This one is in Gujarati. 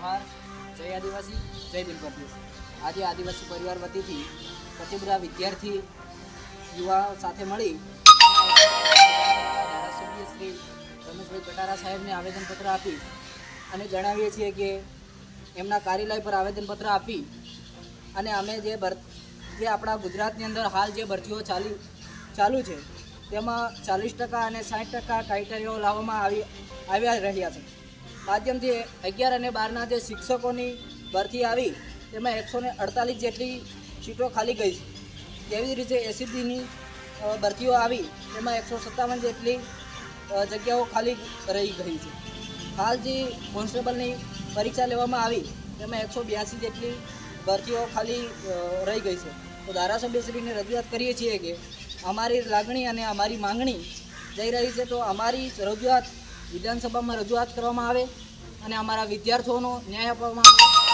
जोहार। जय आदिवासी, जय दिल प्रदेश। आज आदिवासी परिवार वतीथी कति बधा विद्यार्थी युवाओं साथे मळी धारासभ्य श्री रमेशभाई कटारा साहेबने आवेदनपत्र आपी અને જણાવીએ છીએ કે એમના કાર્યાલય પર આવેદનપત્ર આપી અને અમે જે આપણા ગુજરાતની અંદર હાલ જે ભરતીઓ ચાલુ છે તેમાં 40% અને 60% ક્રાઇટેરિયાઓ લાવવામાં આવ્યા રહ્યા છે। માધ્યમથી 11 અને 12ના જે શિક્ષકોની ભરતી આવી તેમાં 148 જેટલી સીટો ખાલી ગઈ છે। તેવી જ રીતે એસીબીની ભરતીઓ આવી તેમાં 157 જેટલી જગ્યાઓ ખાલી રહી ગઈ છે। हाल जी કોન્સ્ટેબલની પરીક્ષા લેવામાં આવી તેમાં 182 જેટલી ભરતીઓ ખાલી રહી ગઈ છે। તો ધારાસભ્યશ્રીને રજૂઆત કરીએ છીએ કે અમારી લાગણી અને અમારી માંગણી જઈ રહી છે તો અમારી રજૂઆત વિધાનસભામાં રજૂઆત કરવામાં આવે અને અમારા વિદ્યાર્થીઓનો ન્યાય આપવામાં આવે।